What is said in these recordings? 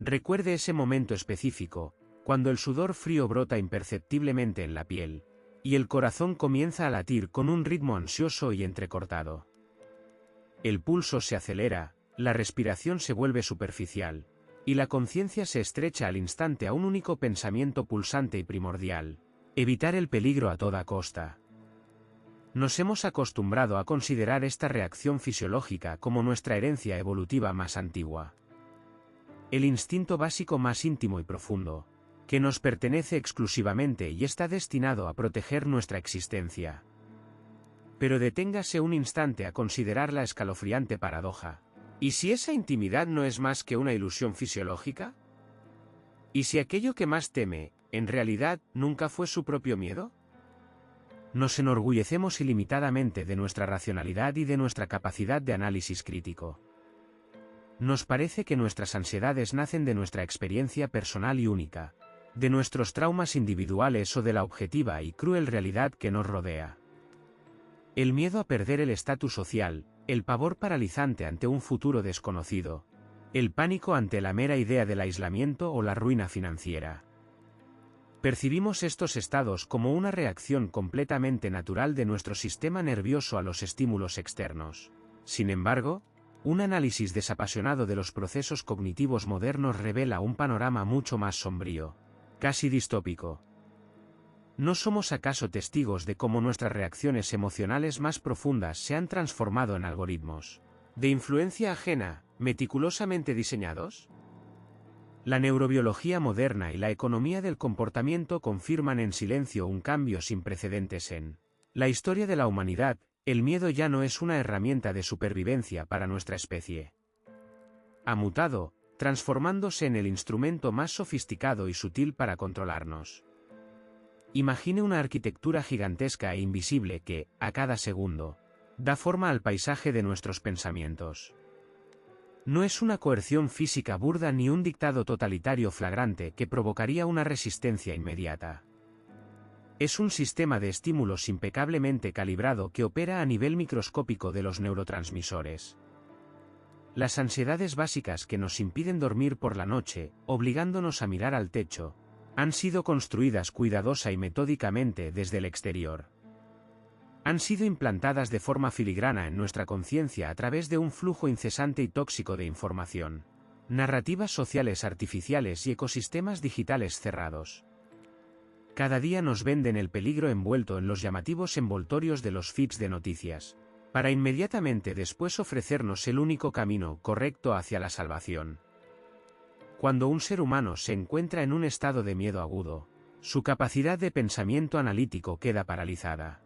Recuerde ese momento específico, cuando el sudor frío brota imperceptiblemente en la piel, y el corazón comienza a latir con un ritmo ansioso y entrecortado. El pulso se acelera, la respiración se vuelve superficial, y la conciencia se estrecha al instante a un único pensamiento pulsante y primordial: evitar el peligro a toda costa. Nos hemos acostumbrado a considerar esta reacción fisiológica como nuestra herencia evolutiva más antigua. El instinto básico más íntimo y profundo, que nos pertenece exclusivamente y está destinado a proteger nuestra existencia. Pero deténgase un instante a considerar la escalofriante paradoja. ¿Y si esa intimidad no es más que una ilusión fisiológica? ¿Y si aquello que más teme, en realidad, nunca fue su propio miedo? Nos enorgullecemos ilimitadamente de nuestra racionalidad y de nuestra capacidad de análisis crítico. Nos parece que nuestras ansiedades nacen de nuestra experiencia personal y única, de nuestros traumas individuales o de la objetiva y cruel realidad que nos rodea. El miedo a perder el estatus social, el pavor paralizante ante un futuro desconocido, el pánico ante la mera idea del aislamiento o la ruina financiera. Percibimos estos estados como una reacción completamente natural de nuestro sistema nervioso a los estímulos externos. Sin embargo, un análisis desapasionado de los procesos cognitivos modernos revela un panorama mucho más sombrío, casi distópico. ¿No somos acaso testigos de cómo nuestras reacciones emocionales más profundas se han transformado en algoritmos de influencia ajena, meticulosamente diseñados? La neurobiología moderna y la economía del comportamiento confirman en silencio un cambio sin precedentes en la historia de la humanidad. El miedo ya no es una herramienta de supervivencia para nuestra especie. Ha mutado, transformándose en el instrumento más sofisticado y sutil para controlarnos. Imagine una arquitectura gigantesca e invisible que, a cada segundo, da forma al paisaje de nuestros pensamientos. No es una coerción física burda ni un dictado totalitario flagrante que provocaría una resistencia inmediata. Es un sistema de estímulos impecablemente calibrado que opera a nivel microscópico de los neurotransmisores. Las ansiedades básicas que nos impiden dormir por la noche, obligándonos a mirar al techo, han sido construidas cuidadosa y metódicamente desde el exterior. Han sido implantadas de forma filigrana en nuestra conciencia a través de un flujo incesante y tóxico de información, narrativas sociales artificiales y ecosistemas digitales cerrados. Cada día nos venden el peligro envuelto en los llamativos envoltorios de los feeds de noticias, para inmediatamente después ofrecernos el único camino correcto hacia la salvación. Cuando un ser humano se encuentra en un estado de miedo agudo, su capacidad de pensamiento analítico queda paralizada.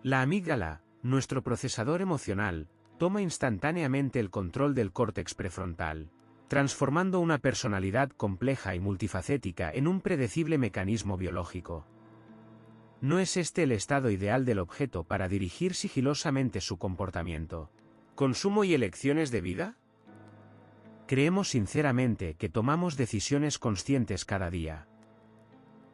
La amígdala, nuestro procesador emocional, toma instantáneamente el control del córtex prefrontal, transformando una personalidad compleja y multifacética en un predecible mecanismo biológico. ¿No es este el estado ideal del objeto para dirigir sigilosamente su comportamiento, consumo y elecciones de vida? Creemos sinceramente que tomamos decisiones conscientes cada día.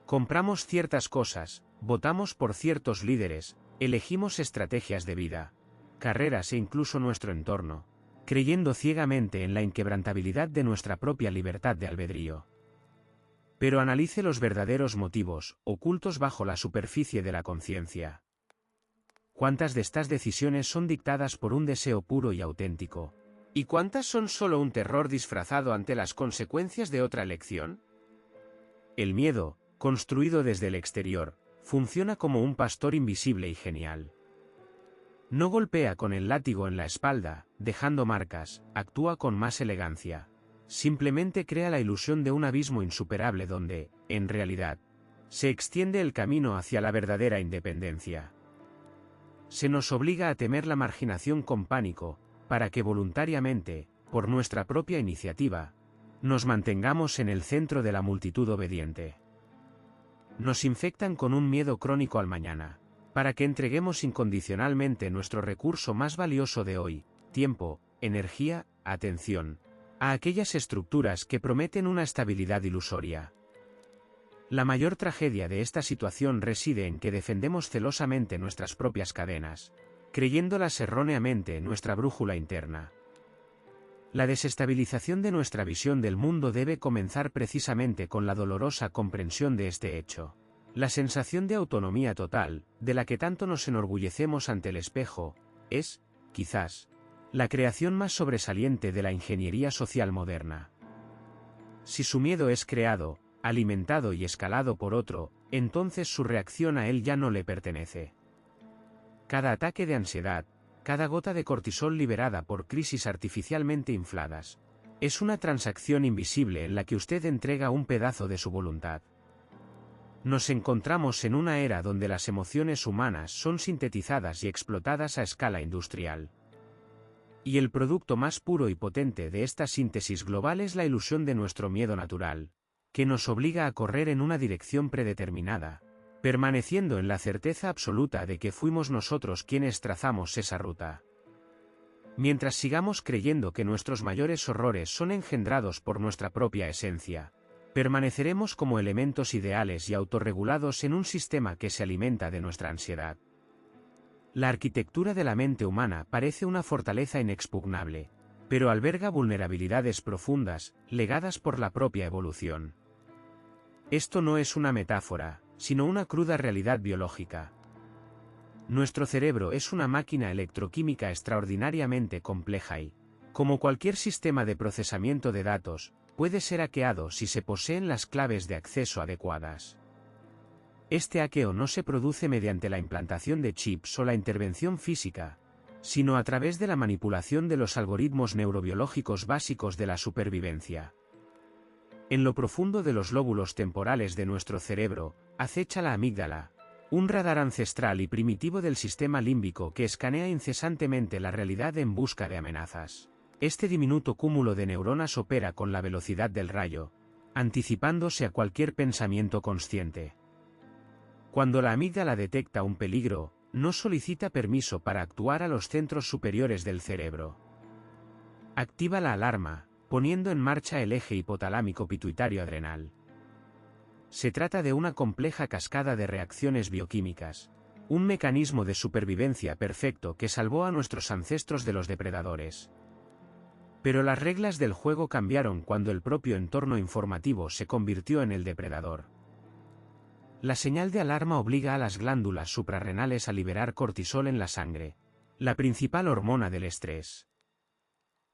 Compramos ciertas cosas, votamos por ciertos líderes, elegimos estrategias de vida, carreras e incluso nuestro entorno, creyendo ciegamente en la inquebrantabilidad de nuestra propia libertad de albedrío. Pero analice los verdaderos motivos, ocultos bajo la superficie de la conciencia. ¿Cuántas de estas decisiones son dictadas por un deseo puro y auténtico? ¿Y cuántas son solo un terror disfrazado ante las consecuencias de otra elección? El miedo, construido desde el exterior, funciona como un pastor invisible y genial. No golpea con el látigo en la espalda, dejando marcas, actúa con más elegancia. Simplemente crea la ilusión de un abismo insuperable donde, en realidad, se extiende el camino hacia la verdadera independencia. Se nos obliga a temer la marginación con pánico, para que voluntariamente, por nuestra propia iniciativa, nos mantengamos en el centro de la multitud obediente. Nos infectan con un miedo crónico al mañana, para que entreguemos incondicionalmente nuestro recurso más valioso de hoy, tiempo, energía, atención, a aquellas estructuras que prometen una estabilidad ilusoria. La mayor tragedia de esta situación reside en que defendemos celosamente nuestras propias cadenas, creyéndolas erróneamente en nuestra brújula interna. La desestabilización de nuestra visión del mundo debe comenzar precisamente con la dolorosa comprensión de este hecho. La sensación de autonomía total, de la que tanto nos enorgullecemos ante el espejo, es, quizás, la creación más sobresaliente de la ingeniería social moderna. Si su miedo es creado, alimentado y escalado por otro, entonces su reacción a él ya no le pertenece. Cada ataque de ansiedad, cada gota de cortisol liberada por crisis artificialmente infladas, es una transacción invisible en la que usted entrega un pedazo de su voluntad. Nos encontramos en una era donde las emociones humanas son sintetizadas y explotadas a escala industrial. Y el producto más puro y potente de esta síntesis global es la ilusión de nuestro miedo natural, que nos obliga a correr en una dirección predeterminada, permaneciendo en la certeza absoluta de que fuimos nosotros quienes trazamos esa ruta. Mientras sigamos creyendo que nuestros mayores horrores son engendrados por nuestra propia esencia, permaneceremos como elementos ideales y autorregulados en un sistema que se alimenta de nuestra ansiedad. La arquitectura de la mente humana parece una fortaleza inexpugnable, pero alberga vulnerabilidades profundas, legadas por la propia evolución. Esto no es una metáfora, sino una cruda realidad biológica. Nuestro cerebro es una máquina electroquímica extraordinariamente compleja y, como cualquier sistema de procesamiento de datos, puede ser hackeado si se poseen las claves de acceso adecuadas. Este hackeo no se produce mediante la implantación de chips o la intervención física, sino a través de la manipulación de los algoritmos neurobiológicos básicos de la supervivencia. En lo profundo de los lóbulos temporales de nuestro cerebro, acecha la amígdala, un radar ancestral y primitivo del sistema límbico que escanea incesantemente la realidad en busca de amenazas. Este diminuto cúmulo de neuronas opera con la velocidad del rayo, anticipándose a cualquier pensamiento consciente. Cuando la amígdala detecta un peligro, no solicita permiso para actuar a los centros superiores del cerebro. Activa la alarma, poniendo en marcha el eje hipotalámico pituitario adrenal. Se trata de una compleja cascada de reacciones bioquímicas, un mecanismo de supervivencia perfecto que salvó a nuestros ancestros de los depredadores. Pero las reglas del juego cambiaron cuando el propio entorno informativo se convirtió en el depredador. La señal de alarma obliga a las glándulas suprarrenales a liberar cortisol en la sangre, la principal hormona del estrés.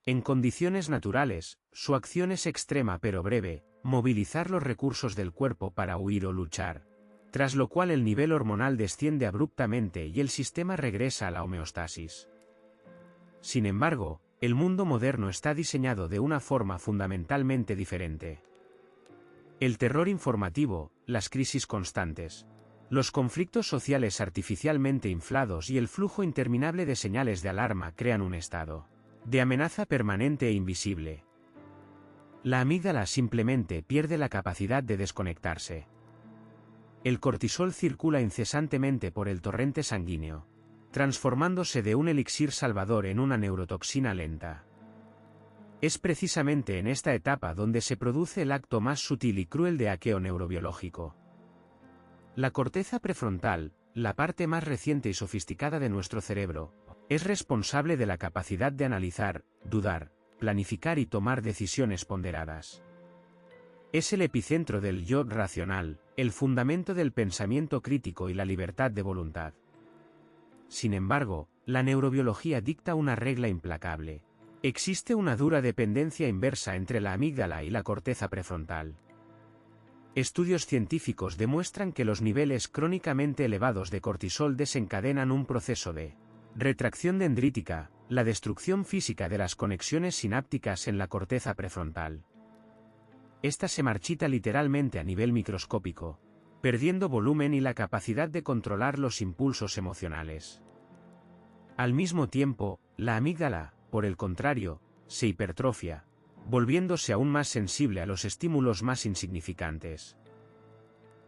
En condiciones naturales, su acción es extrema pero breve, movilizar los recursos del cuerpo para huir o luchar, tras lo cual el nivel hormonal desciende abruptamente y el sistema regresa a la homeostasis. Sin embargo, el mundo moderno está diseñado de una forma fundamentalmente diferente. El terror informativo, las crisis constantes, los conflictos sociales artificialmente inflados y el flujo interminable de señales de alarma crean un estado de amenaza permanente e invisible. La amígdala simplemente pierde la capacidad de desconectarse. El cortisol circula incesantemente por el torrente sanguíneo, transformándose de un elixir salvador en una neurotoxina lenta. Es precisamente en esta etapa donde se produce el acto más sutil y cruel de hackeo neurobiológico. La corteza prefrontal, la parte más reciente y sofisticada de nuestro cerebro, es responsable de la capacidad de analizar, dudar, planificar y tomar decisiones ponderadas. Es el epicentro del yo racional, el fundamento del pensamiento crítico y la libertad de voluntad. Sin embargo, la neurobiología dicta una regla implacable. Existe una dura dependencia inversa entre la amígdala y la corteza prefrontal. Estudios científicos demuestran que los niveles crónicamente elevados de cortisol desencadenan un proceso de retracción dendrítica, la destrucción física de las conexiones sinápticas en la corteza prefrontal. Esta se marchita literalmente a nivel microscópico, perdiendo volumen y la capacidad de controlar los impulsos emocionales. Al mismo tiempo, la amígdala, por el contrario, se hipertrofia, volviéndose aún más sensible a los estímulos más insignificantes.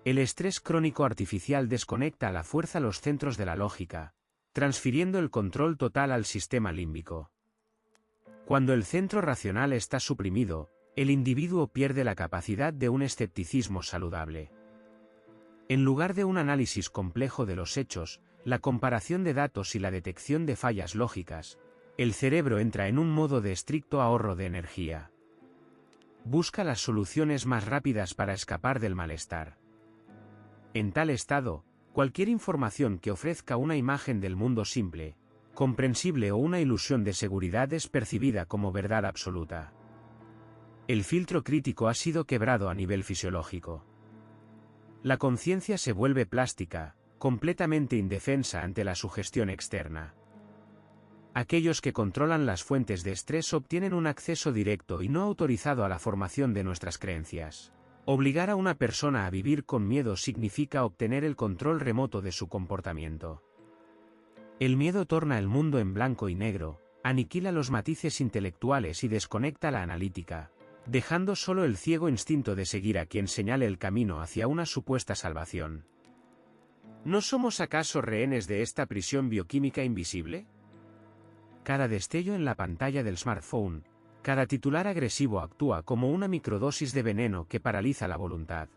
El estrés crónico artificial desconecta a la fuerza los centros de la lógica, transfiriendo el control total al sistema límbico. Cuando el centro racional está suprimido, el individuo pierde la capacidad de un escepticismo saludable. En lugar de un análisis complejo de los hechos, la comparación de datos y la detección de fallas lógicas, El cerebro entra en un modo de estricto ahorro de energía. Busca las soluciones más rápidas para escapar del malestar. En tal estado, cualquier información que ofrezca una imagen del mundo simple, comprensible o una ilusión de seguridad es percibida como verdad absoluta. El filtro crítico ha sido quebrado a nivel fisiológico. La conciencia se vuelve plástica, completamente indefensa ante la sugestión externa. Aquellos que controlan las fuentes de estrés obtienen un acceso directo y no autorizado a la formación de nuestras creencias. Obligar a una persona a vivir con miedo significa obtener el control remoto de su comportamiento. El miedo torna el mundo en blanco y negro, aniquila los matices intelectuales y desconecta la analítica, dejando solo el ciego instinto de seguir a quien señale el camino hacia una supuesta salvación. ¿No somos acaso rehenes de esta prisión bioquímica invisible? Cada destello en la pantalla del smartphone, cada titular agresivo actúa como una microdosis de veneno que paraliza la voluntad.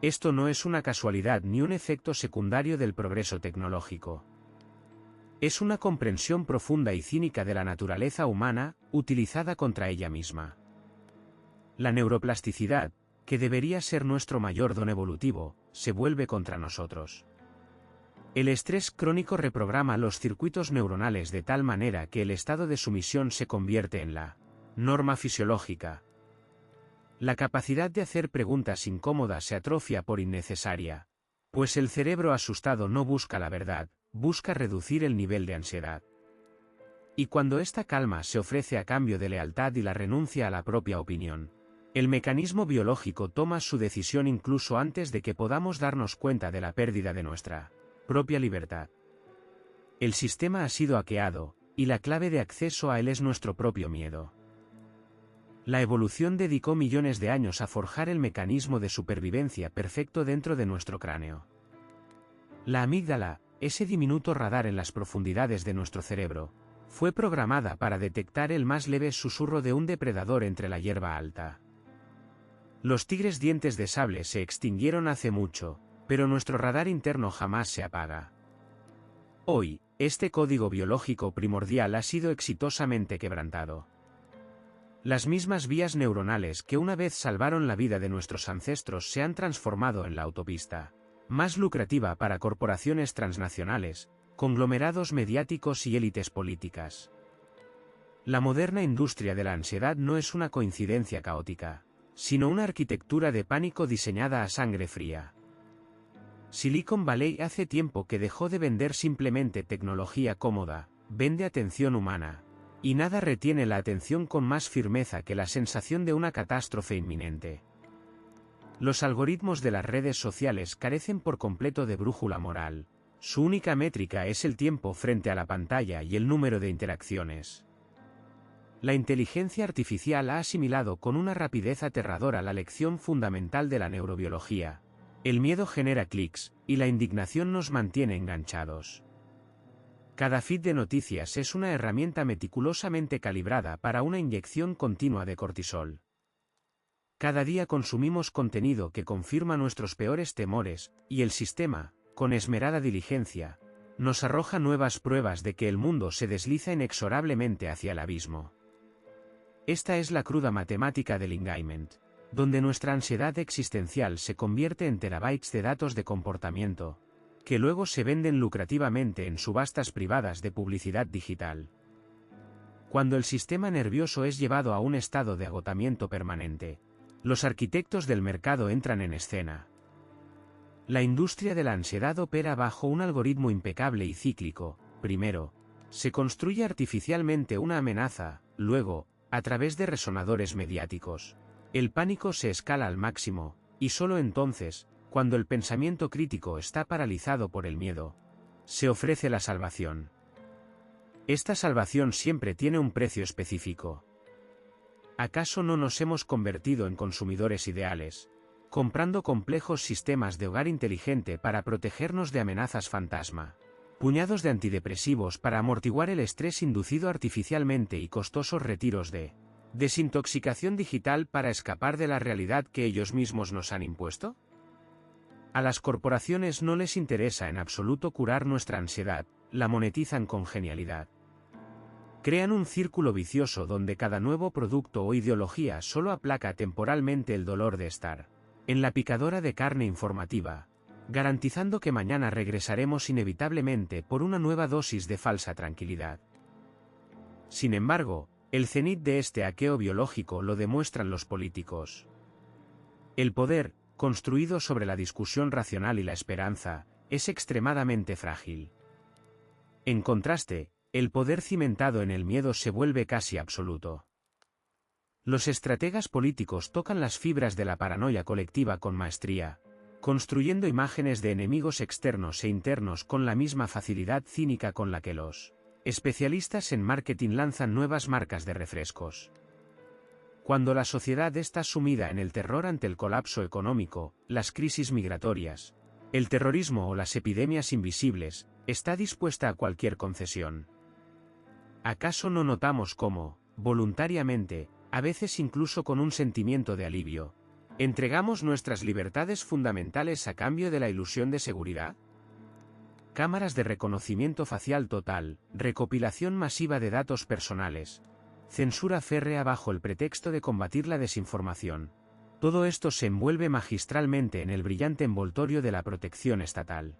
Esto no es una casualidad ni un efecto secundario del progreso tecnológico. Es una comprensión profunda y cínica de la naturaleza humana, utilizada contra ella misma. La neuroplasticidad, que debería ser nuestro mayor don evolutivo, se vuelve contra nosotros. El estrés crónico reprograma los circuitos neuronales de tal manera que el estado de sumisión se convierte en la norma fisiológica. La capacidad de hacer preguntas incómodas se atrofia por innecesaria, pues el cerebro asustado no busca la verdad, busca reducir el nivel de ansiedad. Y cuando esta calma se ofrece a cambio de lealtad y la renuncia a la propia opinión, el mecanismo biológico toma su decisión incluso antes de que podamos darnos cuenta de la pérdida de nuestra propia libertad. El sistema ha sido hackeado, y la clave de acceso a él es nuestro propio miedo. La evolución dedicó millones de años a forjar el mecanismo de supervivencia perfecto dentro de nuestro cráneo. La amígdala, ese diminuto radar en las profundidades de nuestro cerebro, fue programada para detectar el más leve susurro de un depredador entre la hierba alta. Los tigres dientes de sable se extinguieron hace mucho, pero nuestro radar interno jamás se apaga. Hoy, este código biológico primordial ha sido exitosamente quebrantado. Las mismas vías neuronales que una vez salvaron la vida de nuestros ancestros se han transformado en la autopista más lucrativa para corporaciones transnacionales, conglomerados mediáticos y élites políticas. La moderna industria de la ansiedad no es una coincidencia caótica, sino una arquitectura de pánico diseñada a sangre fría. Silicon Valley hace tiempo que dejó de vender simplemente tecnología cómoda, vende atención humana, y nada retiene la atención con más firmeza que la sensación de una catástrofe inminente. Los algoritmos de las redes sociales carecen por completo de brújula moral, su única métrica es el tiempo frente a la pantalla y el número de interacciones. La inteligencia artificial ha asimilado con una rapidez aterradora la lección fundamental de la neurobiología. El miedo genera clics, y la indignación nos mantiene enganchados. Cada feed de noticias es una herramienta meticulosamente calibrada para una inyección continua de cortisol. Cada día consumimos contenido que confirma nuestros peores temores, y el sistema, con esmerada diligencia, nos arroja nuevas pruebas de que el mundo se desliza inexorablemente hacia el abismo. Esta es la cruda matemática del engagement, donde nuestra ansiedad existencial se convierte en terabytes de datos de comportamiento, que luego se venden lucrativamente en subastas privadas de publicidad digital. Cuando el sistema nervioso es llevado a un estado de agotamiento permanente, los arquitectos del mercado entran en escena. La industria de la ansiedad opera bajo un algoritmo impecable y cíclico. Primero, se construye artificialmente una amenaza, luego, a través de resonadores mediáticos, el pánico se escala al máximo, y solo entonces, cuando el pensamiento crítico está paralizado por el miedo, se ofrece la salvación. Esta salvación siempre tiene un precio específico. ¿Acaso no nos hemos convertido en consumidores ideales, comprando complejos sistemas de hogar inteligente para protegernos de amenazas fantasma, puñados de antidepresivos para amortiguar el estrés inducido artificialmente y costosos retiros de desintoxicación digital para escapar de la realidad que ellos mismos nos han impuesto? A las corporaciones no les interesa en absoluto curar nuestra ansiedad, la monetizan con genialidad. Crean un círculo vicioso donde cada nuevo producto o ideología solo aplaca temporalmente el dolor de estar en la picadora de carne informativa, garantizando que mañana regresaremos inevitablemente por una nueva dosis de falsa tranquilidad. Sin embargo, el cenit de este hackeo biológico lo demuestran los políticos. El poder, construido sobre la discusión racional y la esperanza, es extremadamente frágil. En contraste, el poder cimentado en el miedo se vuelve casi absoluto. Los estrategas políticos tocan las fibras de la paranoia colectiva con maestría, construyendo imágenes de enemigos externos e internos con la misma facilidad cínica con la que los especialistas en marketing lanzan nuevas marcas de refrescos. Cuando la sociedad está sumida en el terror ante el colapso económico, las crisis migratorias, el terrorismo o las epidemias invisibles, está dispuesta a cualquier concesión. ¿Acaso no notamos cómo, voluntariamente, a veces incluso con un sentimiento de alivio, entregamos nuestras libertades fundamentales a cambio de la ilusión de seguridad? Cámaras de reconocimiento facial total, recopilación masiva de datos personales, censura férrea bajo el pretexto de combatir la desinformación. Todo esto se envuelve magistralmente en el brillante envoltorio de la protección estatal.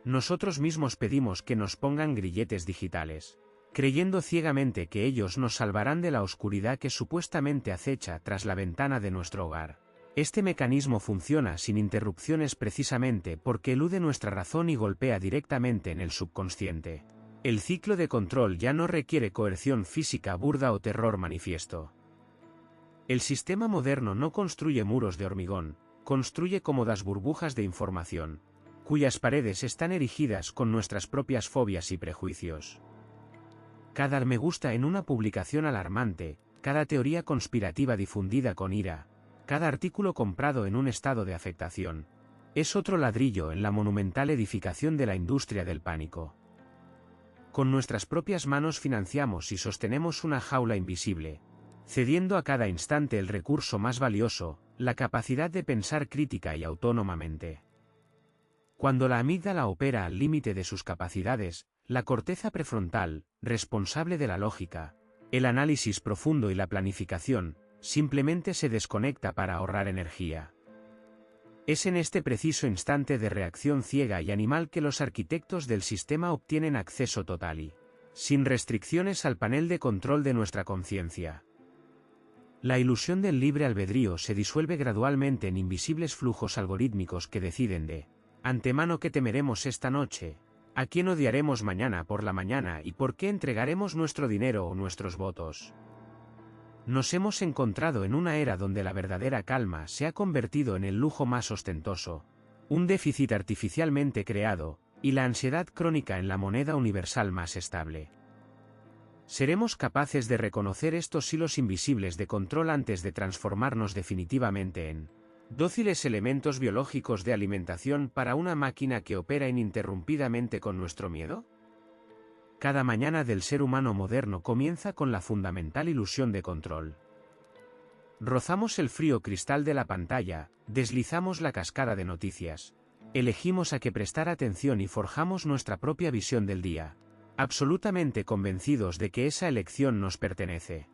Nosotros mismos pedimos que nos pongan grilletes digitales, creyendo ciegamente que ellos nos salvarán de la oscuridad que supuestamente acecha tras la ventana de nuestro hogar. Este mecanismo funciona sin interrupciones precisamente porque elude nuestra razón y golpea directamente en el subconsciente. El ciclo de control ya no requiere coerción física burda o terror manifiesto. El sistema moderno no construye muros de hormigón, construye cómodas burbujas de información, cuyas paredes están erigidas con nuestras propias fobias y prejuicios. Cada me gusta en una publicación alarmante, cada teoría conspirativa difundida con ira, cada artículo comprado en un estado de afectación, es otro ladrillo en la monumental edificación de la industria del pánico. Con nuestras propias manos financiamos y sostenemos una jaula invisible, cediendo a cada instante el recurso más valioso, la capacidad de pensar crítica y autónomamente. Cuando la amígdala opera al límite de sus capacidades, la corteza prefrontal, responsable de la lógica, el análisis profundo y la planificación, simplemente se desconecta para ahorrar energía. Es en este preciso instante de reacción ciega y animal que los arquitectos del sistema obtienen acceso total y sin restricciones al panel de control de nuestra conciencia. La ilusión del libre albedrío se disuelve gradualmente en invisibles flujos algorítmicos que deciden de antemano qué temeremos esta noche, a quién odiaremos mañana por la mañana y por qué entregaremos nuestro dinero o nuestros votos. Nos hemos encontrado en una era donde la verdadera calma se ha convertido en el lujo más ostentoso, un déficit artificialmente creado, y la ansiedad crónica en la moneda universal más estable. ¿Seremos capaces de reconocer estos hilos invisibles de control antes de transformarnos definitivamente en dóciles elementos biológicos de alimentación para una máquina que opera ininterrumpidamente con nuestro miedo? Cada mañana del ser humano moderno comienza con la fundamental ilusión de control. Rozamos el frío cristal de la pantalla, deslizamos la cascada de noticias, elegimos a qué prestar atención y forjamos nuestra propia visión del día, absolutamente convencidos de que esa elección nos pertenece.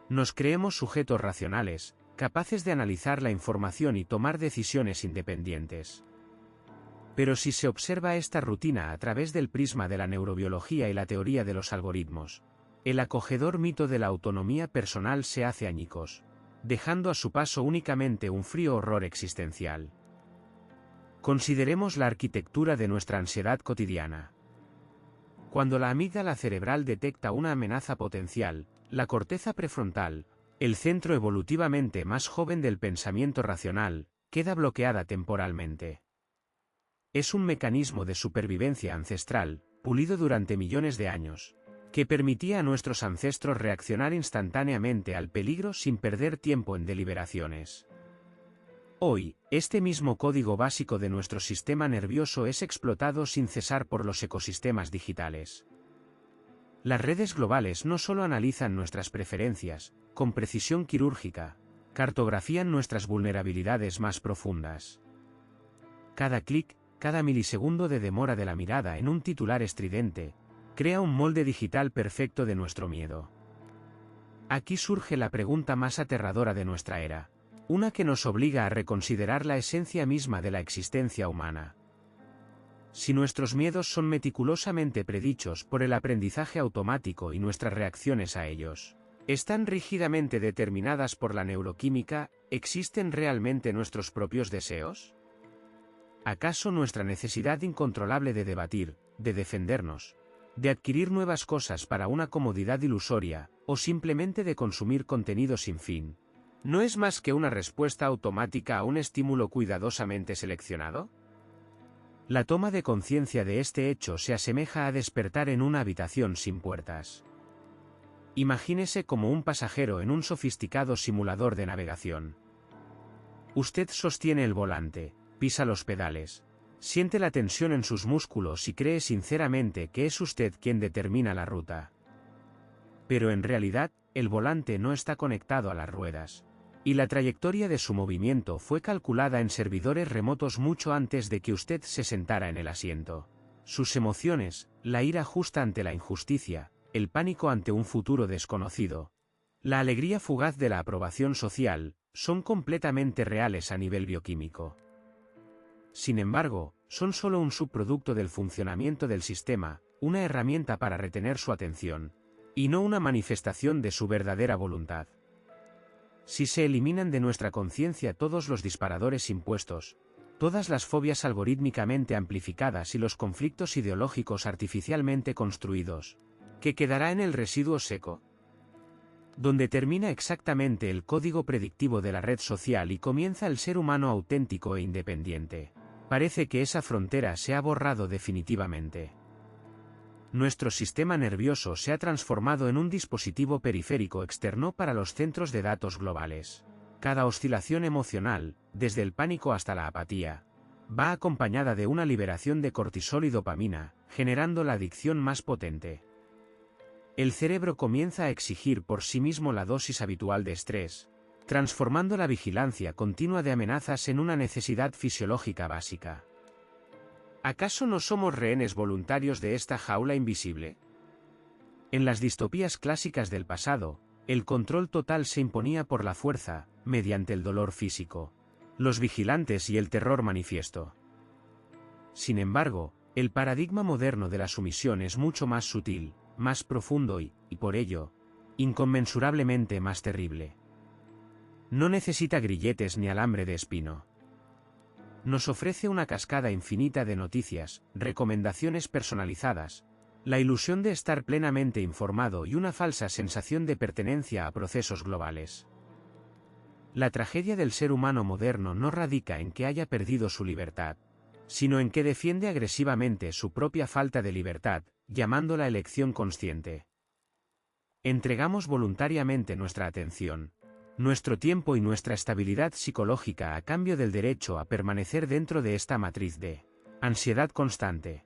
Nos creemos sujetos racionales, capaces de analizar la información y tomar decisiones independientes. Pero si se observa esta rutina a través del prisma de la neurobiología y la teoría de los algoritmos, el acogedor mito de la autonomía personal se hace añicos, dejando a su paso únicamente un frío horror existencial. Consideremos la arquitectura de nuestra ansiedad cotidiana. Cuando la amígdala cerebral detecta una amenaza potencial, la corteza prefrontal, el centro evolutivamente más joven del pensamiento racional, queda bloqueada temporalmente. Es un mecanismo de supervivencia ancestral, pulido durante millones de años, que permitía a nuestros ancestros reaccionar instantáneamente al peligro sin perder tiempo en deliberaciones. Hoy, este mismo código básico de nuestro sistema nervioso es explotado sin cesar por los ecosistemas digitales. Las redes globales no solo analizan nuestras preferencias, con precisión quirúrgica, cartografían nuestras vulnerabilidades más profundas. Cada clic, cada milisegundo de demora de la mirada en un titular estridente, Crea un molde digital perfecto de nuestro miedo. Aquí surge la pregunta más aterradora de nuestra era, una que nos obliga a reconsiderar la esencia misma de la existencia humana. Si nuestros miedos son meticulosamente predichos por el aprendizaje automático y nuestras reacciones a ellos están rígidamente determinadas por la neuroquímica, ¿existen realmente nuestros propios deseos? ¿Acaso nuestra necesidad incontrolable de debatir, de defendernos, de adquirir nuevas cosas para una comodidad ilusoria, o simplemente de consumir contenido sin fin, no es más que una respuesta automática a un estímulo cuidadosamente seleccionado? La toma de conciencia de este hecho se asemeja a despertar en una habitación sin puertas. Imagínese como un pasajero en un sofisticado simulador de navegación. Usted sostiene el volante, pisa los pedales, siente la tensión en sus músculos y cree sinceramente que es usted quien determina la ruta. Pero en realidad, el volante no está conectado a las ruedas, y la trayectoria de su movimiento fue calculada en servidores remotos mucho antes de que usted se sentara en el asiento. Sus emociones, la ira justa ante la injusticia, el pánico ante un futuro desconocido, la alegría fugaz de la aprobación social, son completamente reales a nivel bioquímico. Sin embargo, son solo un subproducto del funcionamiento del sistema, una herramienta para retener su atención, y no una manifestación de su verdadera voluntad. Si se eliminan de nuestra conciencia todos los disparadores impuestos, todas las fobias algorítmicamente amplificadas y los conflictos ideológicos artificialmente construidos, ¿qué quedará en el residuo seco? Donde termina exactamente el código predictivo de la red social y comienza el ser humano auténtico e independiente. Parece que esa frontera se ha borrado definitivamente. Nuestro sistema nervioso se ha transformado en un dispositivo periférico externo para los centros de datos globales. Cada oscilación emocional, desde el pánico hasta la apatía, va acompañada de una liberación de cortisol y dopamina, generando la adicción más potente. El cerebro comienza a exigir por sí mismo la dosis habitual de estrés, transformando la vigilancia continua de amenazas en una necesidad fisiológica básica. ¿Acaso no somos rehenes voluntarios de esta jaula invisible? En las distopías clásicas del pasado, el control total se imponía por la fuerza, mediante el dolor físico, los vigilantes y el terror manifiesto. Sin embargo, el paradigma moderno de la sumisión es mucho más sutil, más profundo y, por ello, inconmensurablemente más terrible. No necesita grilletes ni alambre de espino. Nos ofrece una cascada infinita de noticias, recomendaciones personalizadas, la ilusión de estar plenamente informado y una falsa sensación de pertenencia a procesos globales. La tragedia del ser humano moderno no radica en que haya perdido su libertad, sino en que defiende agresivamente su propia falta de libertad, llamándola elección consciente. Entregamos voluntariamente nuestra atención, nuestro tiempo y nuestra estabilidad psicológica a cambio del derecho a permanecer dentro de esta matriz de ansiedad constante.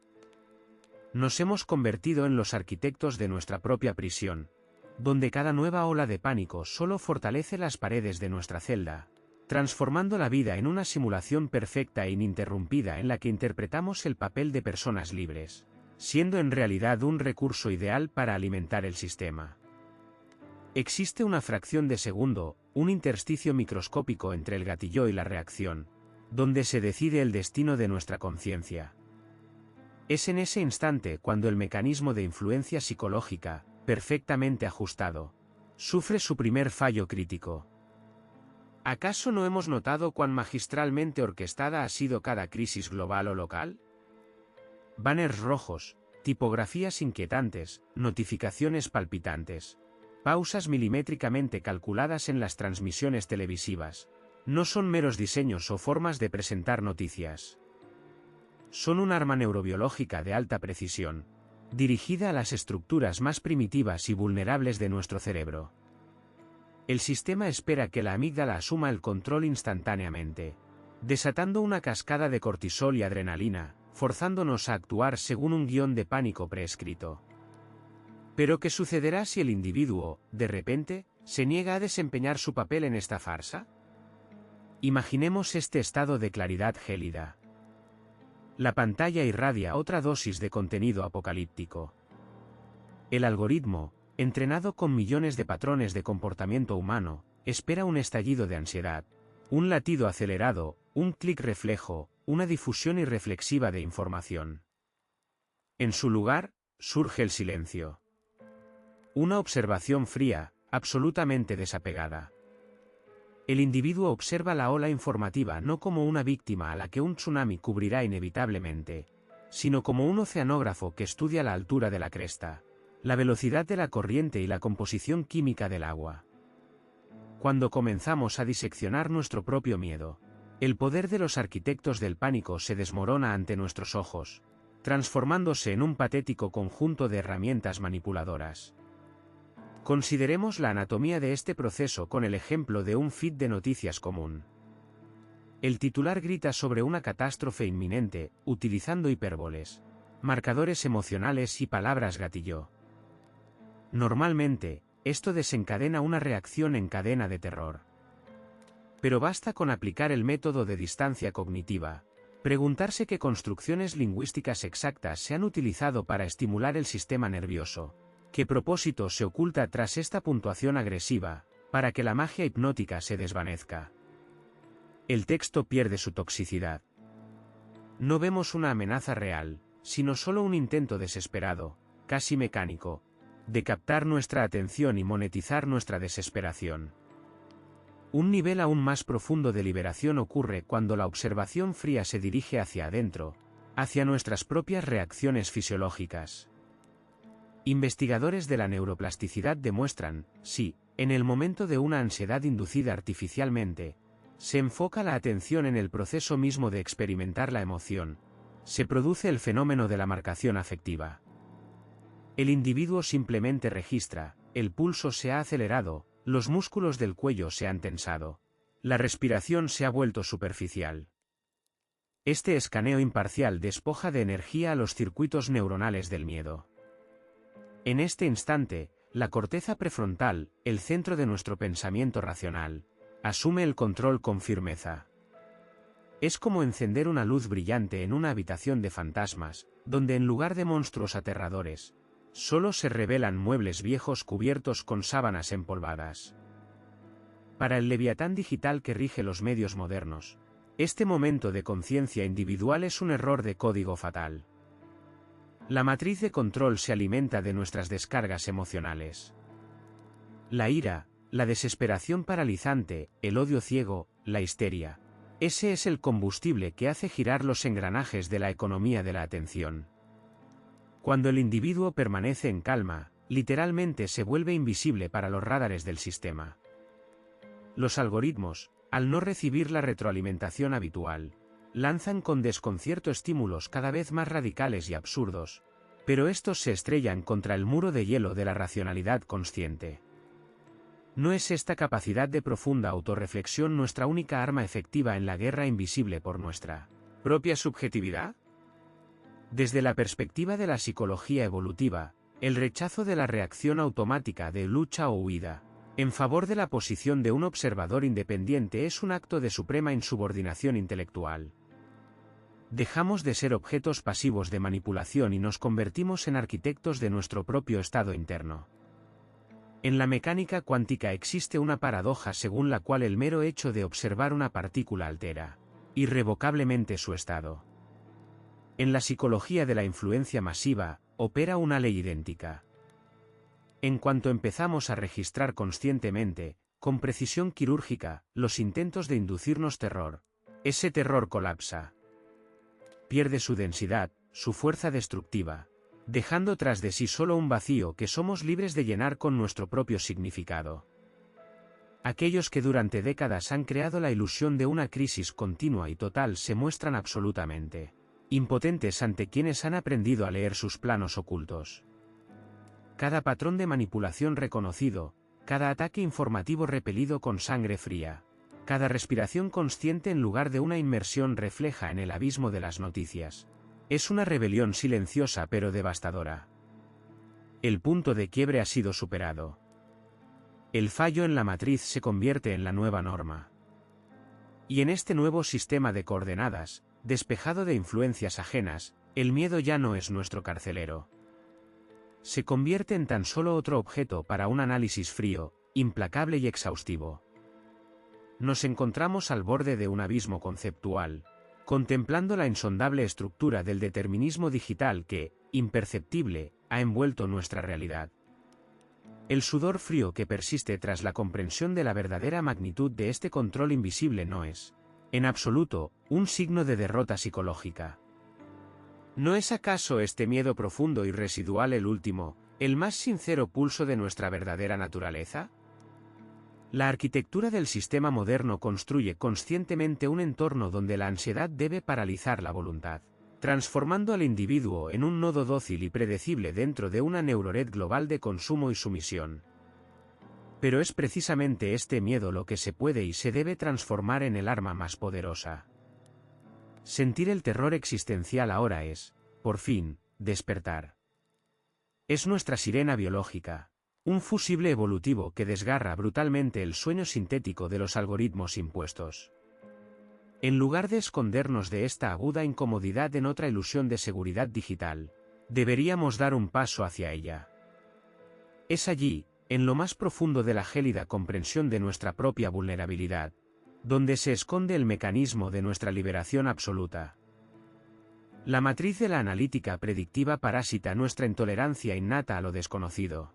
Nos hemos convertido en los arquitectos de nuestra propia prisión, donde cada nueva ola de pánico solo fortalece las paredes de nuestra celda, transformando la vida en una simulación perfecta e ininterrumpida en la que interpretamos el papel de personas libres, siendo en realidad un recurso ideal para alimentar el sistema. Existe una fracción de segundo, un intersticio microscópico entre el gatillo y la reacción, donde se decide el destino de nuestra conciencia. Es en ese instante cuando el mecanismo de influencia psicológica, perfectamente ajustado, sufre su primer fallo crítico. ¿Acaso no hemos notado cuán magistralmente orquestada ha sido cada crisis global o local? Banners rojos, tipografías inquietantes, notificaciones palpitantes, pausas milimétricamente calculadas en las transmisiones televisivas, no son meros diseños o formas de presentar noticias. Son un arma neurobiológica de alta precisión, dirigida a las estructuras más primitivas y vulnerables de nuestro cerebro. El sistema espera que la amígdala asuma el control instantáneamente, desatando una cascada de cortisol y adrenalina, forzándonos a actuar según un guión de pánico preescrito. Pero ¿qué sucederá si el individuo, de repente, se niega a desempeñar su papel en esta farsa? Imaginemos este estado de claridad gélida. La pantalla irradia otra dosis de contenido apocalíptico. El algoritmo, entrenado con millones de patrones de comportamiento humano, espera un estallido de ansiedad, un latido acelerado, un clic reflejo, una difusión irreflexiva de información. En su lugar, surge el silencio. Una observación fría, absolutamente desapegada. El individuo observa la ola informativa no como una víctima a la que un tsunami cubrirá inevitablemente, sino como un oceanógrafo que estudia la altura de la cresta, la velocidad de la corriente y la composición química del agua. Cuando comenzamos a diseccionar nuestro propio miedo, el poder de los arquitectos del pánico se desmorona ante nuestros ojos, transformándose en un patético conjunto de herramientas manipuladoras. Consideremos la anatomía de este proceso con el ejemplo de un feed de noticias común. El titular grita sobre una catástrofe inminente, utilizando hipérboles, marcadores emocionales y palabras gatillo. Normalmente, esto desencadena una reacción en cadena de terror. Pero basta con aplicar el método de distancia cognitiva, preguntarse qué construcciones lingüísticas exactas se han utilizado para estimular el sistema nervioso, qué propósito se oculta tras esta puntuación agresiva, para que la magia hipnótica se desvanezca. El texto pierde su toxicidad. No vemos una amenaza real, sino solo un intento desesperado, casi mecánico, de captar nuestra atención y monetizar nuestra desesperación. Un nivel aún más profundo de liberación ocurre cuando la observación fría se dirige hacia adentro, hacia nuestras propias reacciones fisiológicas. Investigadores de la neuroplasticidad demuestran, si, en el momento de una ansiedad inducida artificialmente, se enfoca la atención en el proceso mismo de experimentar la emoción, se produce el fenómeno de la marcación afectiva. El individuo simplemente registra, el pulso se ha acelerado, los músculos del cuello se han tensado, la respiración se ha vuelto superficial. Este escaneo imparcial despoja de energía a los circuitos neuronales del miedo. En este instante, la corteza prefrontal, el centro de nuestro pensamiento racional, asume el control con firmeza. Es como encender una luz brillante en una habitación de fantasmas, donde en lugar de monstruos aterradores, solo se revelan muebles viejos cubiertos con sábanas empolvadas. Para el leviatán digital que rige los medios modernos, este momento de conciencia individual es un error de código fatal. La matriz de control se alimenta de nuestras descargas emocionales. La ira, la desesperación paralizante, el odio ciego, la histeria. Ese es el combustible que hace girar los engranajes de la economía de la atención. Cuando el individuo permanece en calma, literalmente se vuelve invisible para los radares del sistema. Los algoritmos, al no recibir la retroalimentación habitual, lanzan con desconcierto estímulos cada vez más radicales y absurdos, pero estos se estrellan contra el muro de hielo de la racionalidad consciente. ¿No es esta capacidad de profunda autorreflexión nuestra única arma efectiva en la guerra invisible por nuestra propia subjetividad? Desde la perspectiva de la psicología evolutiva, el rechazo de la reacción automática de lucha o huida, en favor de la posición de un observador independiente es un acto de suprema insubordinación intelectual. Dejamos de ser objetos pasivos de manipulación y nos convertimos en arquitectos de nuestro propio estado interno. En la mecánica cuántica existe una paradoja según la cual el mero hecho de observar una partícula altera irrevocablemente su estado. En la psicología de la influencia masiva, opera una ley idéntica. En cuanto empezamos a registrar conscientemente, con precisión quirúrgica, los intentos de inducirnos terror, ese terror colapsa. Pierde su densidad, su fuerza destructiva, dejando tras de sí solo un vacío que somos libres de llenar con nuestro propio significado. Aquellos que durante décadas han creado la ilusión de una crisis continua y total se muestran absolutamente impotentes ante quienes han aprendido a leer sus planos ocultos. Cada patrón de manipulación reconocido, cada ataque informativo repelido con sangre fría, cada respiración consciente en lugar de una inmersión refleja en el abismo de las noticias, es una rebelión silenciosa pero devastadora. El punto de quiebre ha sido superado. El fallo en la matriz se convierte en la nueva norma. Y en este nuevo sistema de coordenadas, despejado de influencias ajenas, el miedo ya no es nuestro carcelero. se convierte en tan solo otro objeto para un análisis frío, implacable y exhaustivo. Nos encontramos al borde de un abismo conceptual, contemplando la insondable estructura del determinismo digital que, imperceptible, ha envuelto nuestra realidad. El sudor frío que persiste tras la comprensión de la verdadera magnitud de este control invisible no es, en absoluto, un signo de derrota psicológica. ¿No es acaso este miedo profundo y residual el último, el más sincero pulso de nuestra verdadera naturaleza? La arquitectura del sistema moderno construye conscientemente un entorno donde la ansiedad debe paralizar la voluntad, transformando al individuo en un nodo dócil y predecible dentro de una neurored global de consumo y sumisión. Pero es precisamente este miedo lo que se puede y se debe transformar en el arma más poderosa. Sentir el terror existencial ahora es, por fin, despertar. Es nuestra sirena biológica, un fusible evolutivo que desgarra brutalmente el sueño sintético de los algoritmos impuestos. En lugar de escondernos de esta aguda incomodidad en otra ilusión de seguridad digital, deberíamos dar un paso hacia ella. Es allí, en lo más profundo de la gélida comprensión de nuestra propia vulnerabilidad, donde se esconde el mecanismo de nuestra liberación absoluta. La matriz de la analítica predictiva parásita nuestra intolerancia innata a lo desconocido.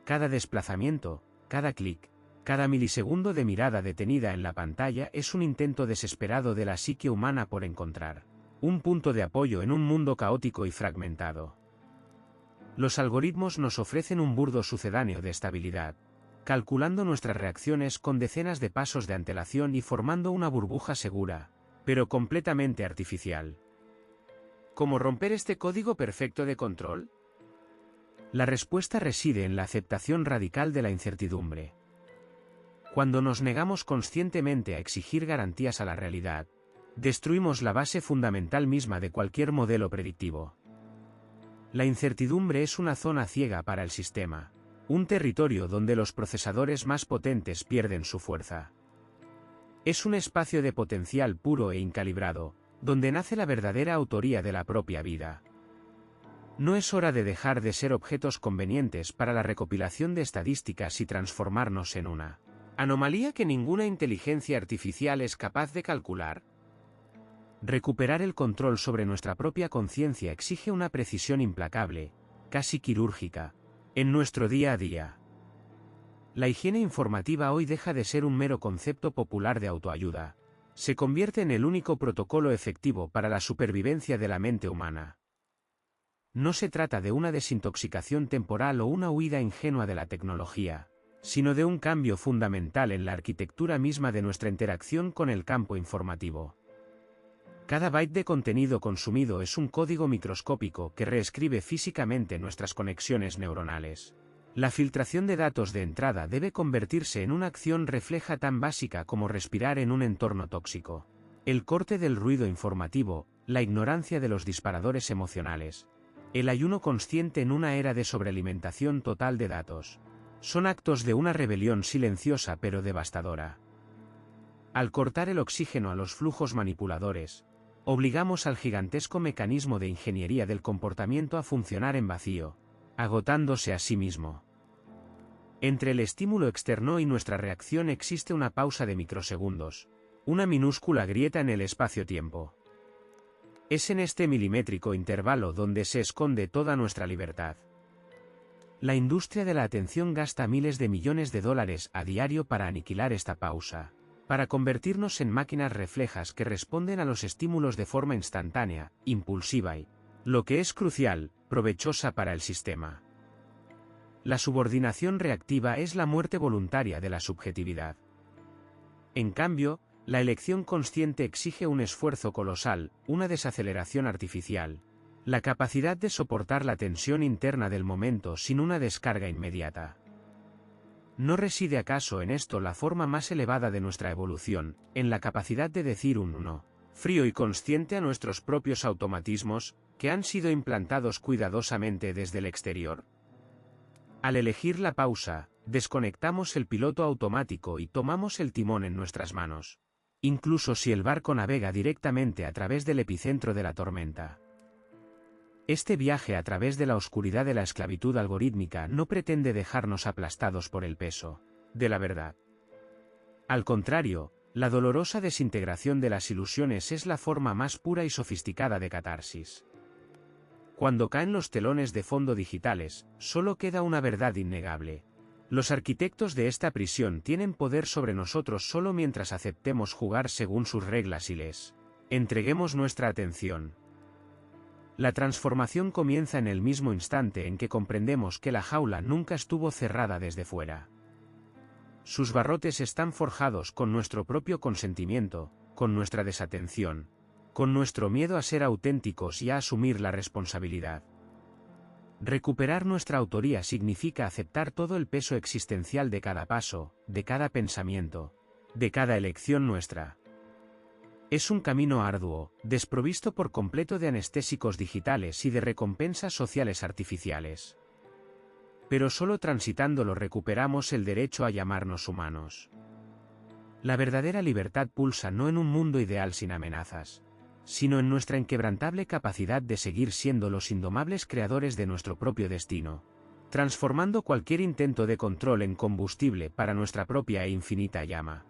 Cada desplazamiento, cada clic, cada milisegundo de mirada detenida en la pantalla es un intento desesperado de la psique humana por encontrar un punto de apoyo en un mundo caótico y fragmentado. Los algoritmos nos ofrecen un burdo sucedáneo de estabilidad, calculando nuestras reacciones con decenas de pasos de antelación y formando una burbuja segura, pero completamente artificial. ¿Cómo romper este código perfecto de control? La respuesta reside en la aceptación radical de la incertidumbre. Cuando nos negamos conscientemente a exigir garantías a la realidad, destruimos la base fundamental misma de cualquier modelo predictivo. La incertidumbre es una zona ciega para el sistema, un territorio donde los procesadores más potentes pierden su fuerza. Es un espacio de potencial puro e incalibrado, donde nace la verdadera autoría de la propia vida. No es hora de dejar de ser objetos convenientes para la recopilación de estadísticas y transformarnos en una anomalía que ninguna inteligencia artificial es capaz de calcular. Recuperar el control sobre nuestra propia conciencia exige una precisión implacable, casi quirúrgica, en nuestro día a día. La higiene informativa hoy deja de ser un mero concepto popular de autoayuda. Se convierte en el único protocolo efectivo para la supervivencia de la mente humana. No se trata de una desintoxicación temporal o una huida ingenua de la tecnología, sino de un cambio fundamental en la arquitectura misma de nuestra interacción con el campo informativo. Cada byte de contenido consumido es un código microscópico que reescribe físicamente nuestras conexiones neuronales. La filtración de datos de entrada debe convertirse en una acción refleja tan básica como respirar en un entorno tóxico. El corte del ruido informativo, la ignorancia de los disparadores emocionales, el ayuno consciente en una era de sobrealimentación total de datos, son actos de una rebelión silenciosa pero devastadora. Al cortar el oxígeno a los flujos manipuladores, obligamos al gigantesco mecanismo de ingeniería del comportamiento a funcionar en vacío, agotándose a sí mismo. Entre el estímulo externo y nuestra reacción existe una pausa de microsegundos, una minúscula grieta en el espacio-tiempo. Es en este milimétrico intervalo donde se esconde toda nuestra libertad. La industria de la atención gasta miles de millones de dólares a diario para aniquilar esta pausa, para convertirnos en máquinas reflejas que responden a los estímulos de forma instantánea, impulsiva y, lo que es crucial, provechosa para el sistema. La subordinación reactiva es la muerte voluntaria de la subjetividad. En cambio, la elección consciente exige un esfuerzo colosal, una desaceleración artificial, la capacidad de soportar la tensión interna del momento sin una descarga inmediata. ¿No reside acaso en esto la forma más elevada de nuestra evolución, en la capacidad de decir un no frío y consciente a nuestros propios automatismos, que han sido implantados cuidadosamente desde el exterior? Al elegir la pausa, desconectamos el piloto automático y tomamos el timón en nuestras manos, incluso si el barco navega directamente a través del epicentro de la tormenta. Este viaje a través de la oscuridad de la esclavitud algorítmica no pretende dejarnos aplastados por el peso de la verdad. Al contrario, la dolorosa desintegración de las ilusiones es la forma más pura y sofisticada de catarsis. Cuando caen los telones de fondo digitales, solo queda una verdad innegable. Los arquitectos de esta prisión tienen poder sobre nosotros solo mientras aceptemos jugar según sus reglas y les entreguemos nuestra atención. La transformación comienza en el mismo instante en que comprendemos que la jaula nunca estuvo cerrada desde fuera. Sus barrotes están forjados con nuestro propio consentimiento, con nuestra desatención, con nuestro miedo a ser auténticos y a asumir la responsabilidad. Recuperar nuestra autoría significa aceptar todo el peso existencial de cada paso, de cada pensamiento, de cada elección nuestra. Es un camino arduo, desprovisto por completo de anestésicos digitales y de recompensas sociales artificiales. Pero solo transitándolo recuperamos el derecho a llamarnos humanos. La verdadera libertad pulsa no en un mundo ideal sin amenazas, sino en nuestra inquebrantable capacidad de seguir siendo los indomables creadores de nuestro propio destino, transformando cualquier intento de control en combustible para nuestra propia e infinita llama.